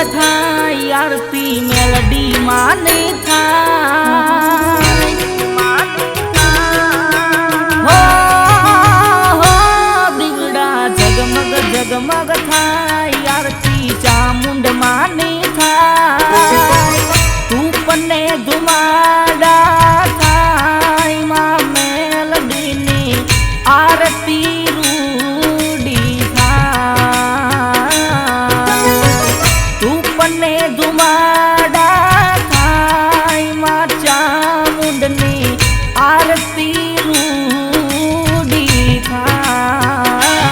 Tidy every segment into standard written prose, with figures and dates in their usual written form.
થાય આરતી મેલડી માને થાય હો દીવડા જગમગ જગમગ થાય આરતી ચામુંડ માને થાય તું પને ધુમાડા થાય માં મેલડીની આરતી ધુમાડા થાય માં ચામુંડની આરતી રૂડી થાય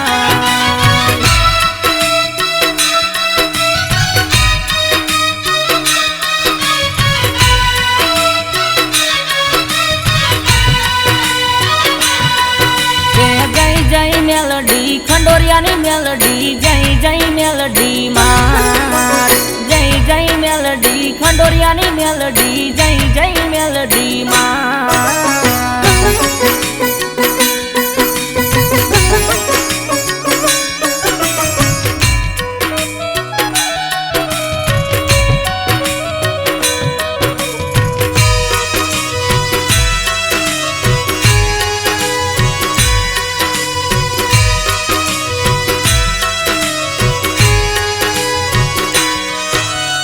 જય જય મેલડી ખંડોરિયાની મેલડી જય જય મેલડી માં જય જય મેલડી ખંડોરિયાની મેલડી જય જય મેલડી માં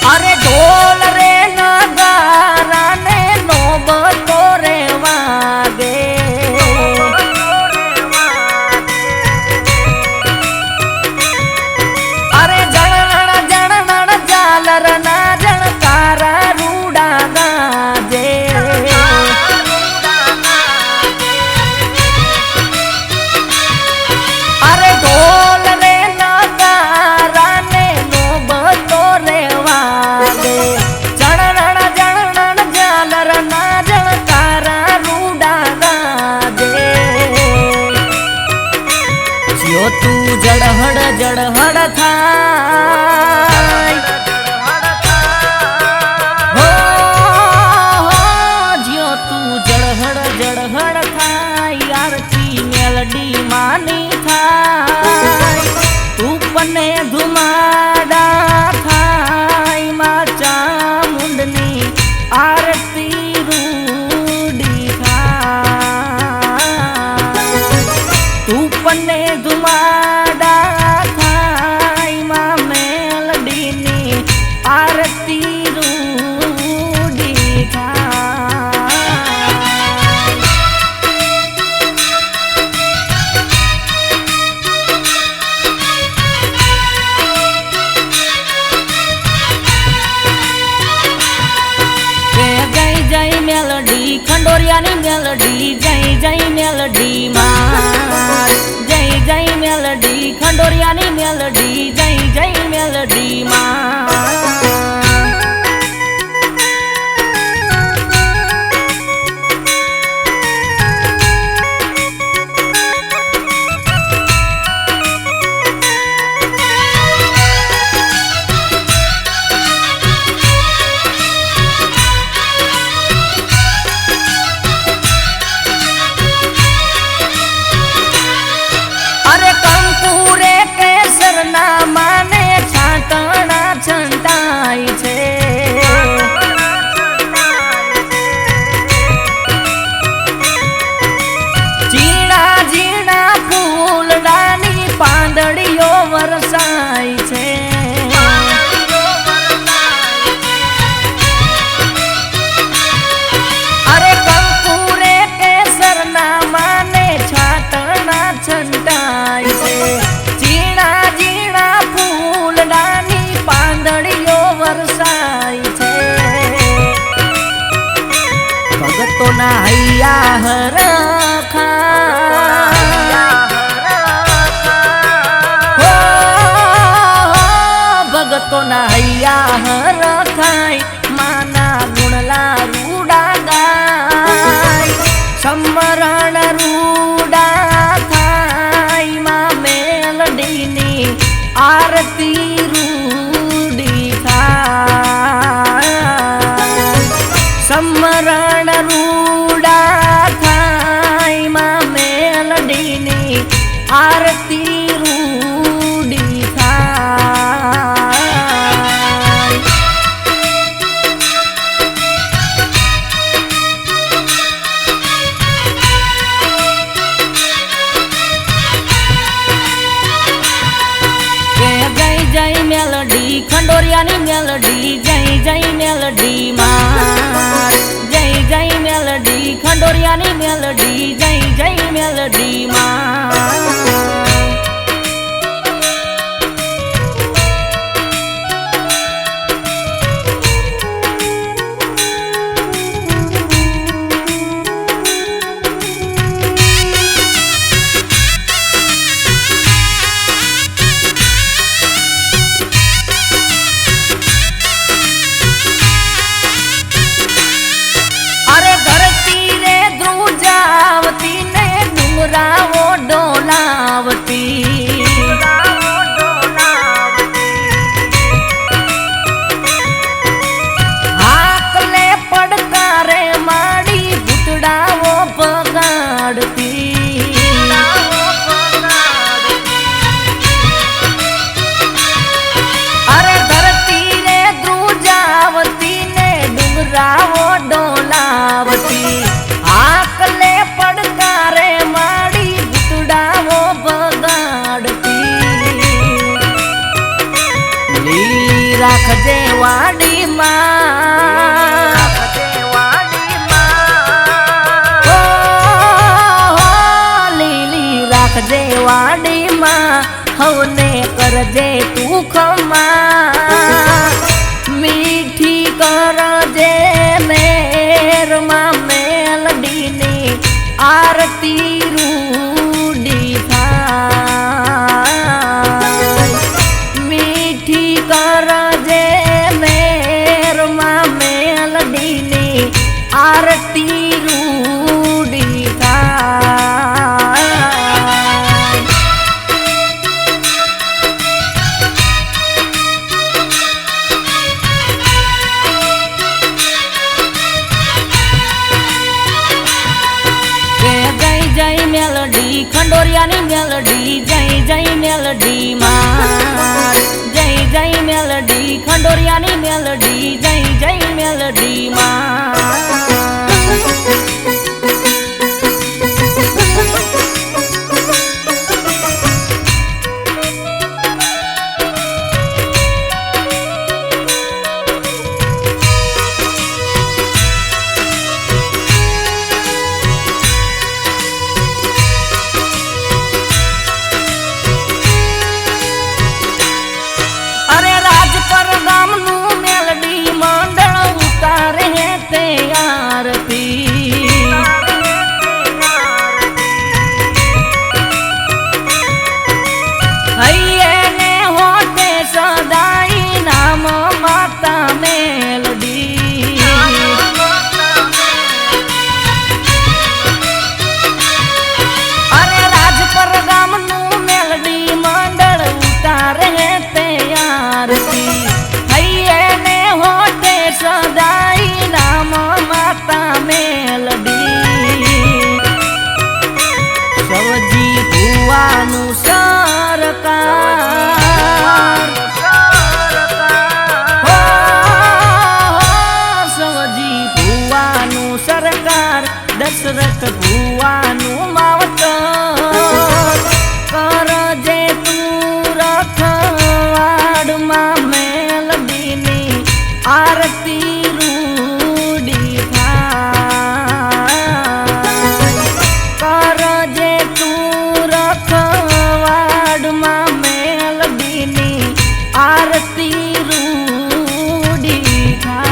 અરે ઢોલ રે નગારા ને નોબતો રે વાગે અરે જણણ જણણ જાલર ના જણકારા રૂડા ગાજે અરે ઢોલ રે નગારા ને નોબતો રે તું જડહડ જડહડ થાય હો જ્યો તું જડહડ જડહડ થાય આરતી મેલડી માની થાય તું પને ધુમાડા થાય માં ચામુંડની આરતી રૂડી થાય તું પને ધુમાડા થાય માં મેલડીની આરતી રૂડી થાય જય જય મેલડી ખંડોરિયાની મેલડી જય જય મેલડી માં જય જય મેલડી ખંડોરિયાની મેલડી જય જય મેલડી માં માને છાંટણા છંટાય છે ઝીણા ઝીણા ફૂલડાની પાંદડીઓ વરસાય છે અરે કંકુરે કેસરના માને છાંટણા છંટાય છે પાંદડીઓ વરસાય છે ભગતોના હૈયા હરખા ભગતોના હૈયા હરખાય માના ગુણલા રૂડા ગાય સમરણ રૂડા થાય માં મેલડીની આરતી સમરણ રૂડા થાય માં મેલડીની આરતી રૂડી થાય રાખજે વાડીમાં, ઓ લીલી રાખજે વાડીમાં, હવને કરજે તું ખમા, મીઠી કરજે મેરમાં મેલડીની આરતી રૂડી થાય, મીઠી કરજે મેરમાં મેલડીની આરતી રૂડી થાય. જય મેલડી ખંડોરિયાની મેલડી, જય જય મેલડી માં, જય જય મેલડી ખંડોરિયાની મેલડી, જય જય મેલડી માં. દશરથ ભુવાનું માવતર કરજે તું રખવાડમાં મેલડીની આરતી રૂડી થાય, કરજે તું રખવાડમાં મેલડીની આરતી રૂડી થાય.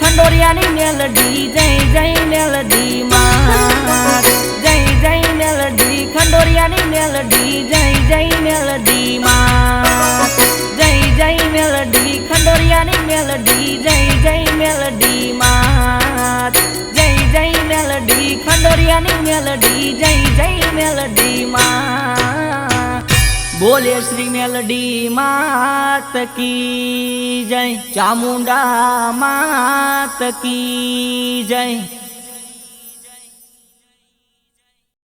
ખંડોરિયાની મેલડી, જય જય મેલડી માં, જય જય મેલડી ખંડોરિયાની મેલડી, જય જય મેલડી માં, જય જય મેલડી ખંડોરિયાની મેલડી, જય જય મેલડી માં, જય જય મેલડી ખંડોરિયાની મેલડી, જય જય મેલડી માં. બોલે શ્રી મેલડી માત કી જય, ચામુંડા માત કી જય.